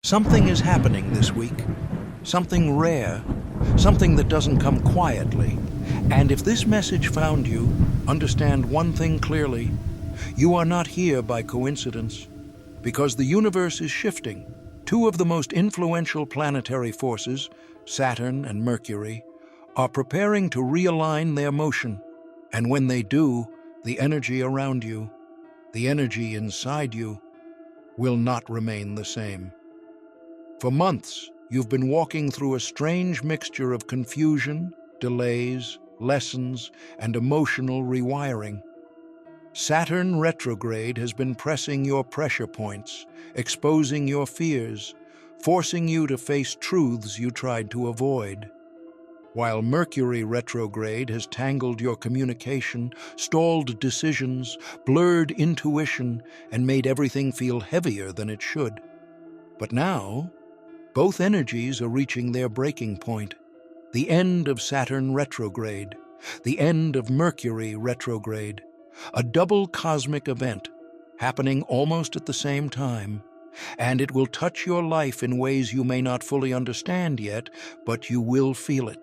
Something is happening this week. Something rare. Something that doesn't come quietly. And if this message found you, understand one thing clearly. You are not here by coincidence. Because the universe is shifting. Two of the most influential planetary forces, Saturn and Mercury, are preparing to realign their motion. And when they do, the energy around you, the energy inside you, will not remain the same. For months, you've been walking through a strange mixture of confusion, delays, lessons, and emotional rewiring. Saturn Retrograde has been pressing your pressure points, exposing your fears, forcing you to face truths you tried to avoid. While Mercury Retrograde has tangled your communication, stalled decisions, blurred intuition, and made everything feel heavier than it should. But now, both energies are reaching their breaking point. The end of Saturn Retrograde, the end of Mercury Retrograde. A double cosmic event, happening almost at the same time. And it will touch your life in ways you may not fully understand yet, but you will feel it.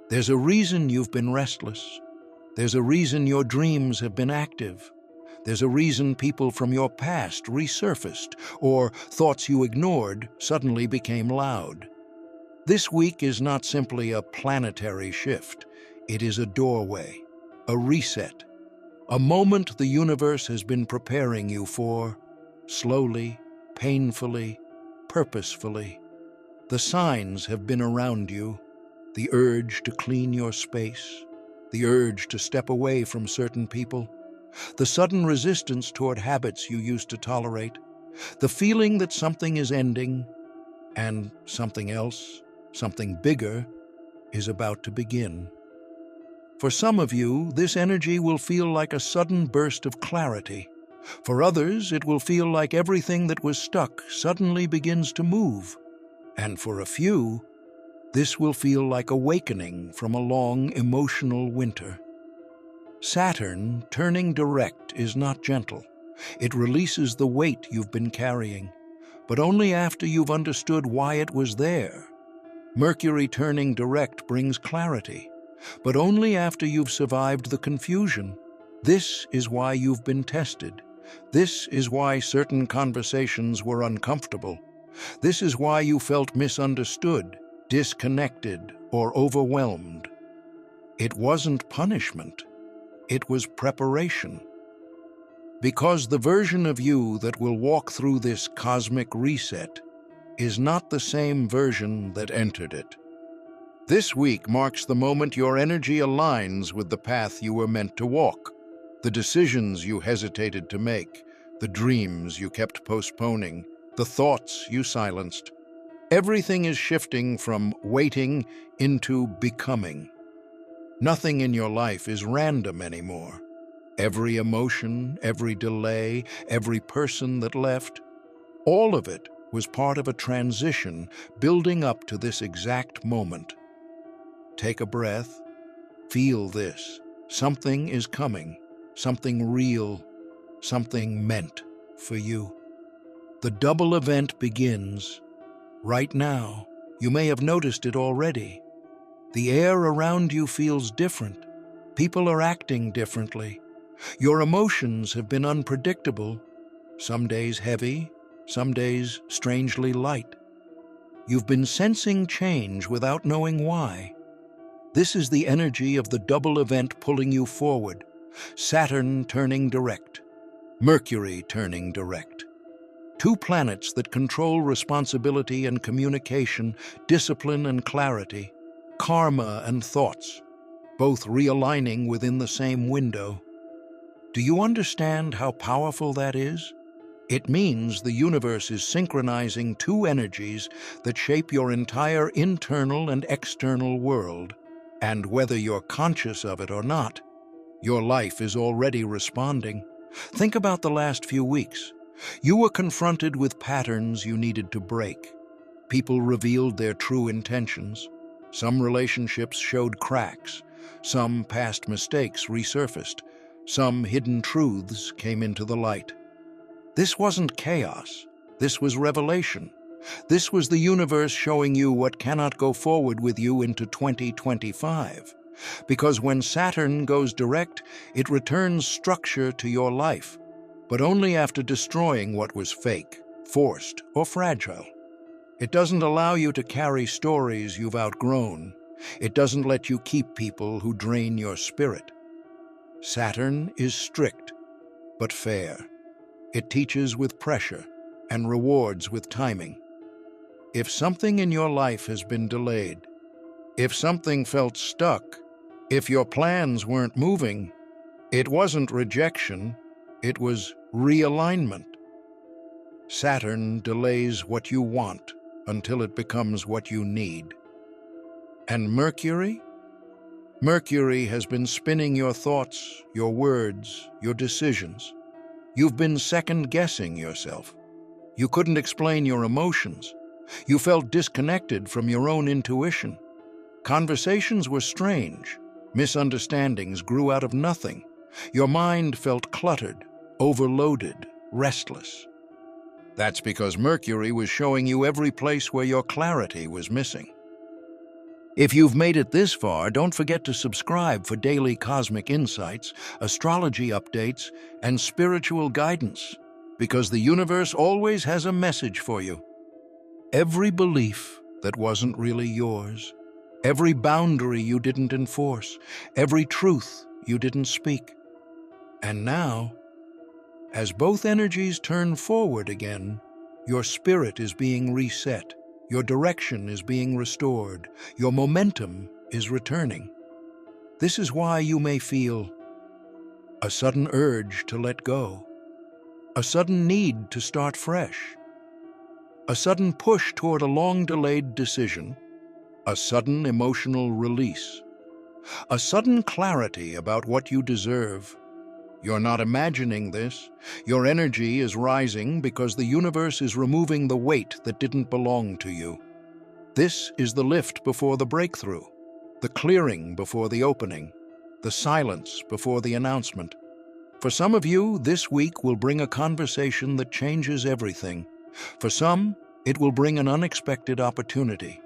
There's a reason you've been restless. There's a reason your dreams have been active. There's a reason people from your past resurfaced, or thoughts you ignored suddenly became loud. This week is not simply a planetary shift. It is a doorway, a reset, a moment the universe has been preparing you for, slowly, painfully, purposefully. The signs have been around you, the urge to clean your space, the urge to step away from certain people, the sudden resistance toward habits you used to tolerate, the feeling that something is ending, and something else, something bigger, is about to begin. For some of you, this energy will feel like a sudden burst of clarity. For others, it will feel like everything that was stuck suddenly begins to move. And for a few, this will feel like awakening from a long emotional winter. Saturn, turning direct, is not gentle. It releases the weight you've been carrying, but only after you've understood why it was there. Mercury turning direct brings clarity, but only after you've survived the confusion. This is why you've been tested. This is why certain conversations were uncomfortable. This is why you felt misunderstood, disconnected, or overwhelmed. It wasn't punishment. It was preparation. Because the version of you that will walk through this cosmic reset is not the same version that entered it. This week marks the moment your energy aligns with the path you were meant to walk, the decisions you hesitated to make, the dreams you kept postponing, the thoughts you silenced. Everything is shifting from waiting into becoming. Nothing in your life is random anymore. Every emotion, every delay, every person that left, all of it was part of a transition building up to this exact moment. Take a breath. Feel this. Something is coming. Something real. Something meant for you. The double event begins. Right now, you may have noticed it already. The air around you feels different. People are acting differently. Your emotions have been unpredictable. Some days heavy, some days strangely light. You've been sensing change without knowing why. This is the energy of the double event pulling you forward. Saturn turning direct. Mercury turning direct. Two planets that control responsibility and communication, discipline and clarity, karma and thoughts, both realigning within the same window. Do you understand how powerful that is? It means the universe is synchronizing two energies that shape your entire internal and external world. And whether you're conscious of it or not, your life is already responding. Think about the last few weeks. You were confronted with patterns you needed to break. People revealed their true intentions. Some relationships showed cracks. Some past mistakes resurfaced. Some hidden truths came into the light. This wasn't chaos. This was revelation. This was the universe showing you what cannot go forward with you into 2025. Because when Saturn goes direct, it returns structure to your life, but only after destroying what was fake, forced, or fragile. It doesn't allow you to carry stories you've outgrown. It doesn't let you keep people who drain your spirit. Saturn is strict, but fair. It teaches with pressure and rewards with timing. If something in your life has been delayed, if something felt stuck, if your plans weren't moving, it wasn't rejection, it was realignment. Saturn delays what you want until it becomes what you need. And Mercury? Mercury has been spinning your thoughts, your words, your decisions. You've been second-guessing yourself. You couldn't explain your emotions. You felt disconnected from your own intuition. Conversations were strange. Misunderstandings grew out of nothing. Your mind felt cluttered, overloaded, restless. That's because Mercury was showing you every place where your clarity was missing. If you've made it this far, don't forget to subscribe for daily cosmic insights, astrology updates, and spiritual guidance, because the universe always has a message for you. Every belief that wasn't really yours, every boundary you didn't enforce, every truth you didn't speak. And now, as both energies turn forward again, your spirit is being reset, your direction is being restored, your momentum is returning. This is why you may feel a sudden urge to let go, a sudden need to start fresh, a sudden push toward a long-delayed decision, a sudden emotional release, a sudden clarity about what you deserve. You're not imagining this. Your energy is rising because the universe is removing the weight that didn't belong to you. This is the lift before the breakthrough, the clearing before the opening, the silence before the announcement. For some of you, this week will bring a conversation that changes everything. For some, it will bring an unexpected opportunity.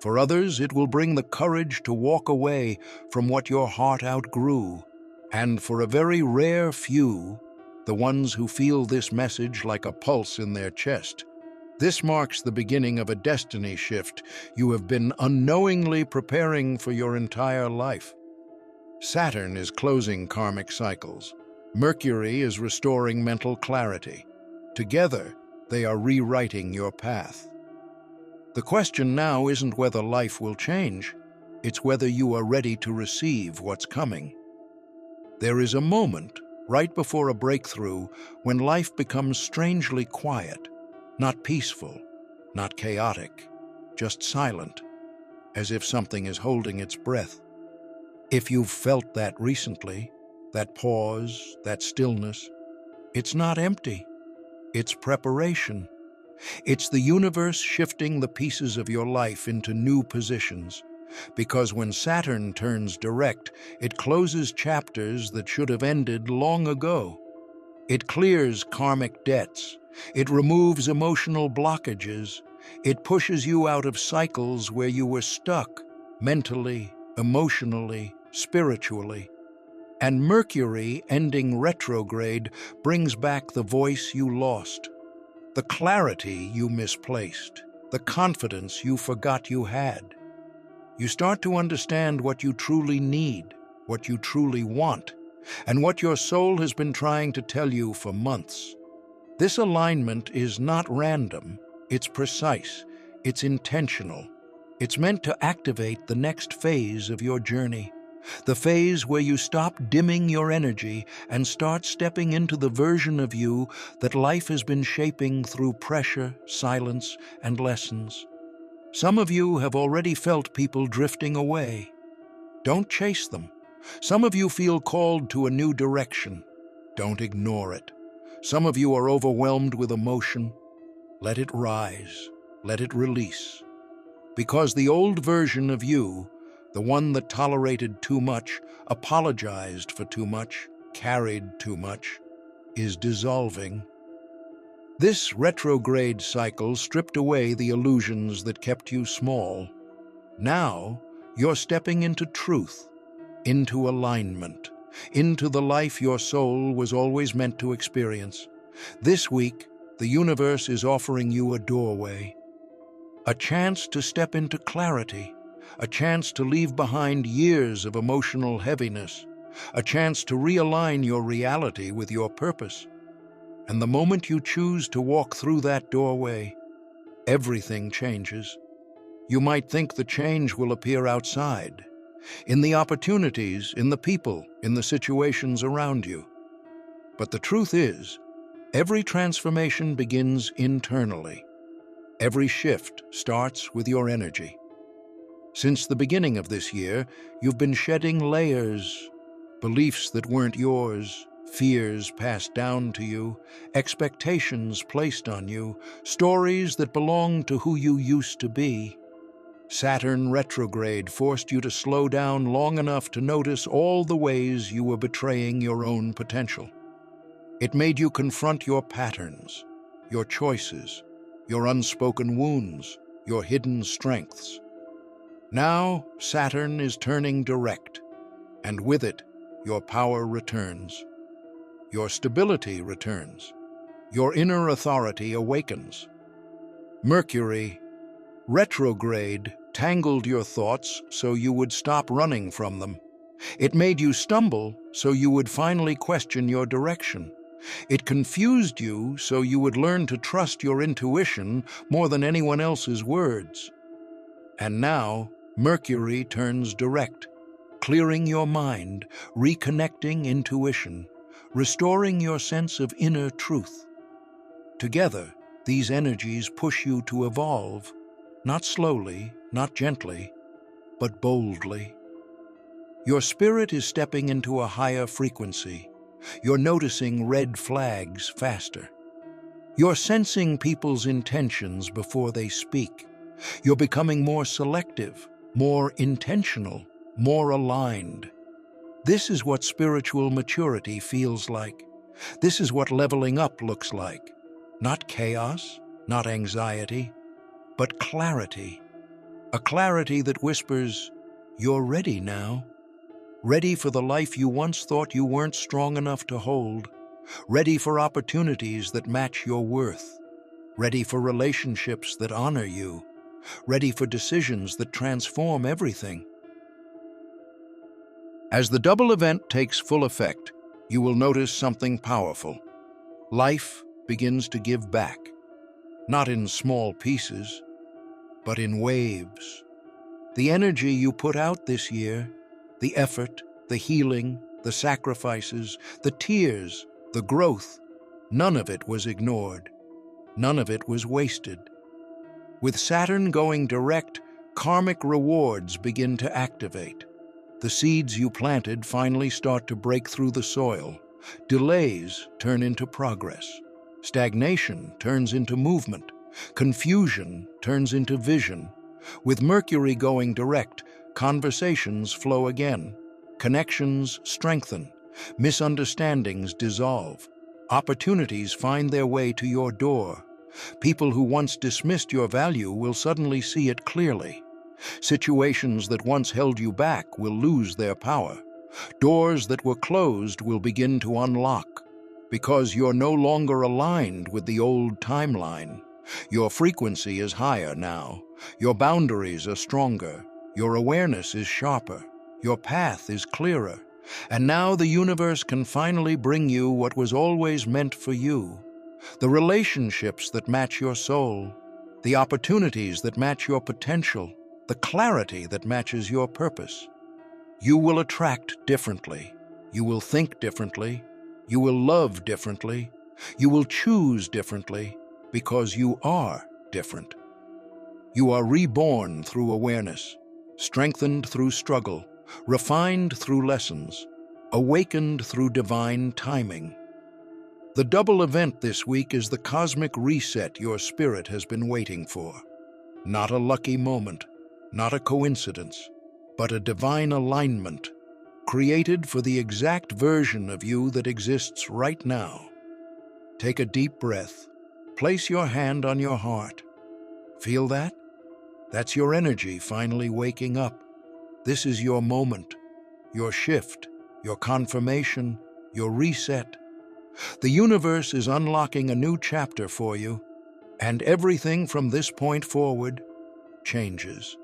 For others, it will bring the courage to walk away from what your heart outgrew. And for a very rare few, the ones who feel this message like a pulse in their chest, this marks the beginning of a destiny shift you have been unknowingly preparing for your entire life. Saturn is closing karmic cycles. Mercury is restoring mental clarity. Together, they are rewriting your path. The question now isn't whether life will change, it's whether you are ready to receive what's coming. There is a moment, right before a breakthrough, when life becomes strangely quiet, not peaceful, not chaotic, just silent, as if something is holding its breath. If you've felt that recently, that pause, that stillness, it's not empty. It's preparation. It's the universe shifting the pieces of your life into new positions. Because when Saturn turns direct, it closes chapters that should have ended long ago. It clears karmic debts. It removes emotional blockages. It pushes you out of cycles where you were stuck, mentally, emotionally, spiritually. And Mercury, ending retrograde, brings back the voice you lost, the clarity you misplaced, the confidence you forgot you had. You start to understand what you truly need, what you truly want, and what your soul has been trying to tell you for months. This alignment is not random, it's precise, it's intentional. It's meant to activate the next phase of your journey, the phase where you stop dimming your energy and start stepping into the version of you that life has been shaping through pressure, silence, and lessons. Some of you have already felt people drifting away. Don't chase them. Some of you feel called to a new direction. Don't ignore it. Some of you are overwhelmed with emotion. Let it rise. Let it release. Because the old version of you, the one that tolerated too much, apologized for too much, carried too much, is dissolving. This retrograde cycle stripped away the illusions that kept you small. Now, you're stepping into truth, into alignment, into the life your soul was always meant to experience. This week, the universe is offering you a doorway, a chance to step into clarity, a chance to leave behind years of emotional heaviness, a chance to realign your reality with your purpose. And the moment you choose to walk through that doorway, everything changes. You might think the change will appear outside, in the opportunities, in the people, in the situations around you. But the truth is, every transformation begins internally. Every shift starts with your energy. Since the beginning of this year, you've been shedding layers, beliefs that weren't yours, fears passed down to you, expectations placed on you, stories that belonged to who you used to be. Saturn Retrograde forced you to slow down long enough to notice all the ways you were betraying your own potential. It made you confront your patterns, your choices, your unspoken wounds, your hidden strengths. Now, Saturn is turning direct, and with it, your power returns. Your stability returns. Your inner authority awakens. Mercury Retrograde tangled your thoughts so you would stop running from them. It made you stumble so you would finally question your direction. It confused you so you would learn to trust your intuition more than anyone else's words. And now, Mercury turns direct, clearing your mind, reconnecting intuition, restoring your sense of inner truth. Together, these energies push you to evolve, not slowly, not gently, but boldly. Your spirit is stepping into a higher frequency. You're noticing red flags faster. You're sensing people's intentions before they speak. You're becoming more selective, more intentional, more aligned. This is what spiritual maturity feels like. This is what leveling up looks like. Not chaos, not anxiety, but clarity. A clarity that whispers, "You're ready now." Ready for the life you once thought you weren't strong enough to hold. Ready for opportunities that match your worth. Ready for relationships that honor you. Ready for decisions that transform everything. As the double event takes full effect, you will notice something powerful. Life begins to give back, not in small pieces, but in waves. The energy you put out this year, the effort, the healing, the sacrifices, the tears, the growth, none of it was ignored. None of it was wasted. With Saturn going direct, karmic rewards begin to activate. The seeds you planted finally start to break through the soil. Delays turn into progress. Stagnation turns into movement. Confusion turns into vision. With Mercury going direct, conversations flow again. Connections strengthen. Misunderstandings dissolve. Opportunities find their way to your door. People who once dismissed your value will suddenly see it clearly. Situations that once held you back will lose their power. Doors that were closed will begin to unlock, because you're no longer aligned with the old timeline. Your frequency is higher now. Your boundaries are stronger. Your awareness is sharper. Your path is clearer. And now the universe can finally bring you what was always meant for you. The relationships that match your soul. The opportunities that match your potential. The clarity that matches your purpose. You will attract differently. You will think differently. You will love differently. You will choose differently, because you are different. You are reborn through awareness, strengthened through struggle, refined through lessons, awakened through divine timing. The double event this week is the cosmic reset your spirit has been waiting for. Not a lucky moment, not a coincidence, but a divine alignment, created for the exact version of you that exists right now. Take a deep breath, Place your hand on your heart. Feel that? That's your energy finally waking up. This is your moment, your shift, your confirmation, your reset. The universe is unlocking a new chapter for you, and everything from this point forward changes.